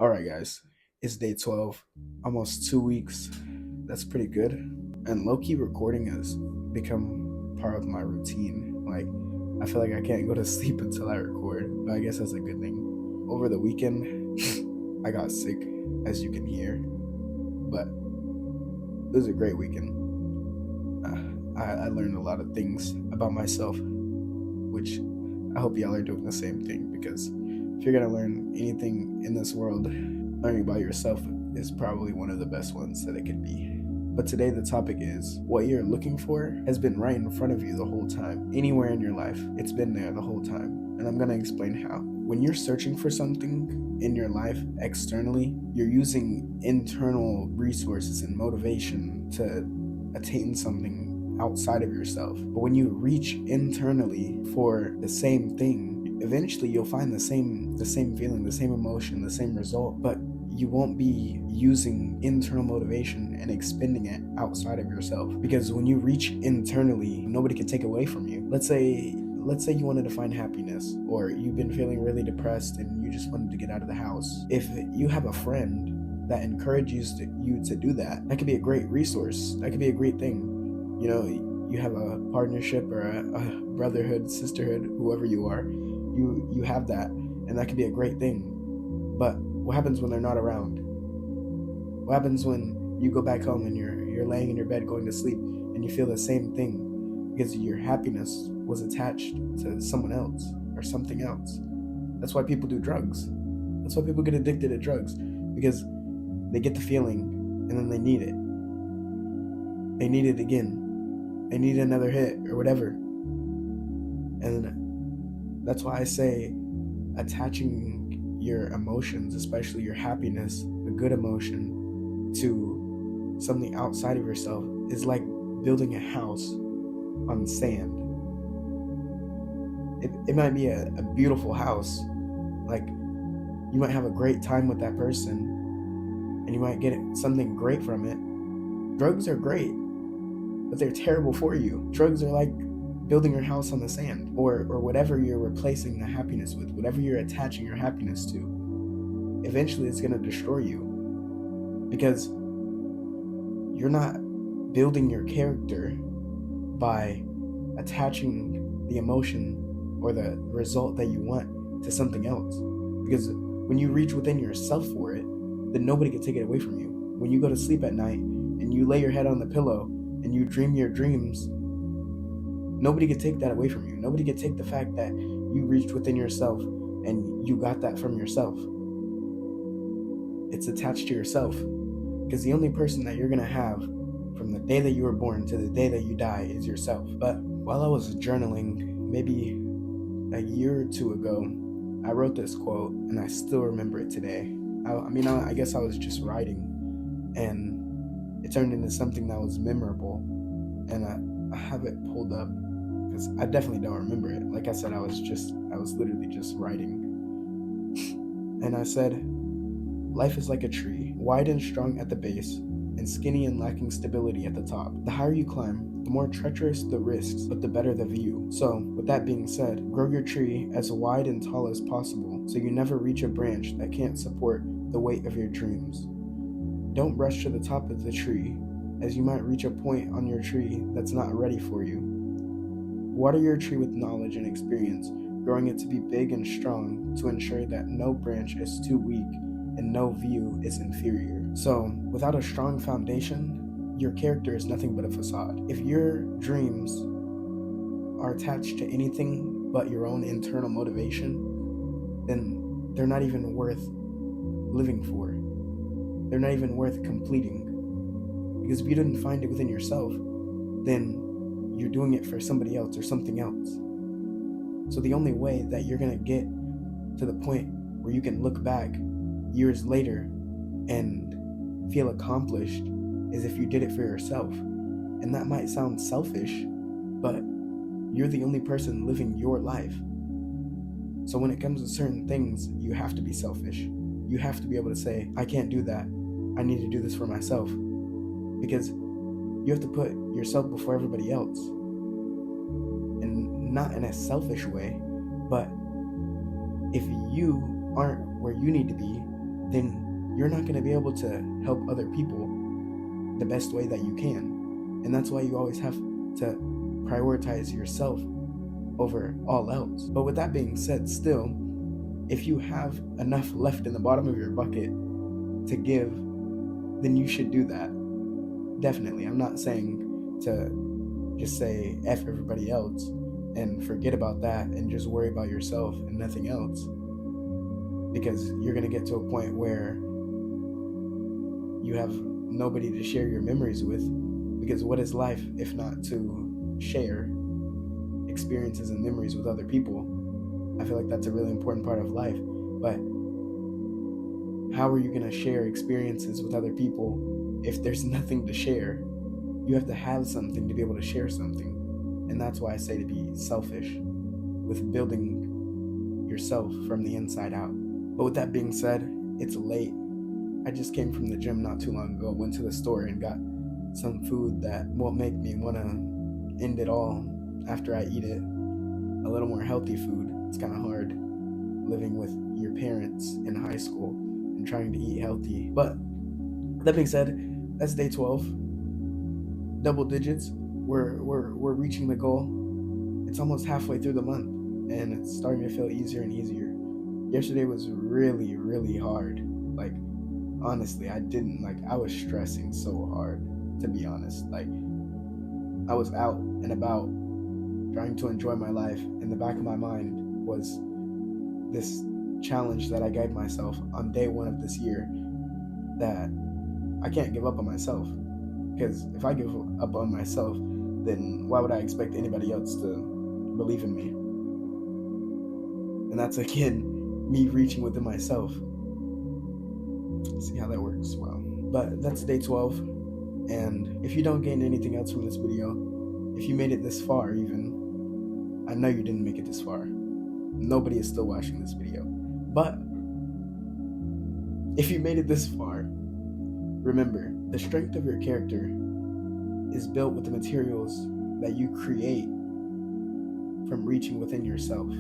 All right, guys, it's day 12, almost 2 weeks. That's pretty good. And low key recording has become part of my routine. Like, I feel like I can't go to sleep until I record, but I guess that's a good thing. Over the weekend, I got sick, as you can hear, but it was a great weekend. I learned a lot of things about myself, which I hope y'all are doing the same thing because if you're gonna learn anything in this world, learning about yourself is probably one of the best ones that it can be. But today the topic is what you're looking for has been right in front of you the whole time. Anywhere in your life, it's been there the whole time. And I'm gonna explain how. When you're searching for something in your life externally, you're using internal resources and motivation to attain something outside of yourself. But when you reach internally for the same thing, eventually you'll find the same feeling, the same emotion, the same result, but you won't be using internal motivation and expending it outside of yourself. Because when you reach internally, nobody can take away from you. Let's say you wanted to find happiness, or you've been feeling really depressed and you just wanted to get out of the house. If you have a friend that encourages you to do that, that could be a great resource. That could be a great thing. You know, you have a partnership or a brotherhood, sisterhood, whoever you are, you have that, and that could be a great thing. But what happens when they're not around? What happens when you go back home and you're laying in your bed going to sleep and you feel the same thing because your happiness was attached to someone else or something else? That's why people do drugs. That's why people get addicted to drugs, because they get the feeling and then they need it. They need it again. They need another hit or whatever. And that's why I say attaching your emotions, especially your happiness, a good emotion, to something outside of yourself is like building a house on sand. It might be a beautiful house. Like, you might have a great time with that person and you might get something great from it. Drugs are great, but they're terrible for you. Drugs are like building your house on the sand, or whatever you're replacing the happiness with, whatever you're attaching your happiness to. Eventually it's going to destroy you, because you're not building your character by attaching the emotion or the result that you want to something else. Because when you reach within yourself for it, then nobody can take it away from you. When you go to sleep at night and you lay your head on the pillow and you dream your dreams, nobody can take that away from you. Nobody can take the fact that you reached within yourself and you got that from yourself. It's attached to yourself, because the only person that you're going to have from the day that you were born to the day that you die is yourself. But while I was journaling, maybe a year or two ago, I wrote this quote and I still remember it today. I guess I was just writing and it turned into something that was memorable, and I have it pulled up because I definitely don't remember it. Like I said, I was literally just writing. And I said, life is like a tree, wide and strong at the base, and skinny and lacking stability at the top. The higher you climb, the more treacherous the risks, but the better the view. So, with that being said, grow your tree as wide and tall as possible so you never reach a branch that can't support the weight of your dreams. Don't rush to the top of the tree, as you might reach a point on your tree that's not ready for you. Water your tree with knowledge and experience, growing it to be big and strong to ensure that no branch is too weak and no view is inferior. So, without a strong foundation, your character is nothing but a facade. If your dreams are attached to anything but your own internal motivation, then they're not even worth living for. They're not even worth completing. Because if you didn't find it within yourself, then you're doing it for somebody else or something else. So the only way that you're going to get to the point where you can look back years later and feel accomplished is if you did it for yourself. And that might sound selfish, but you're the only person living your life. So when it comes to certain things, you have to be selfish. You have to be able to say, I can't do that. I need to do this for myself. Because you have to put yourself before everybody else. And not in a selfish way, but if you aren't where you need to be, then you're not going to be able to help other people the best way that you can. And that's why you always have to prioritize yourself over all else. But with that being said, still, if you have enough left in the bottom of your bucket to give, then you should do that. Definitely. I'm not saying to just say F everybody else and forget about that and just worry about yourself and nothing else. Because you're going to get to a point where you have nobody to share your memories with. Because what is life if not to share experiences and memories with other people? I feel like that's a really important part of life. But how are you going to share experiences with other people if there's nothing to share? You have to have something to be able to share something. And that's why I say to be selfish with building yourself from the inside out. But with that being said, it's late. I just came from the gym not too long ago, went to the store and got some food that won't make me want to end it all after I eat it. A little more healthy food. It's kind of hard living with your parents in high school and trying to eat healthy. But that being said, that's day 12. Double digits. We're reaching the goal. It's almost halfway through the month, and it's starting to feel easier and easier. Yesterday was really, really hard. Like, honestly, I was stressing so hard, to be honest. Like, I was out and about trying to enjoy my life. In the back of my mind was this challenge that I gave myself on day 1 of this year, that I can't give up on myself. Because if I give up on myself, then why would I expect anybody else to believe in me? And that's, again, me reaching within myself. See how that works. Wow. But that's day 12. And if you don't gain anything else from this video, if you made it this far even, I know you didn't make it this far. Nobody is still watching this video. But if you made it this far, remember, the strength of your character is built with the materials that you create from reaching within yourself.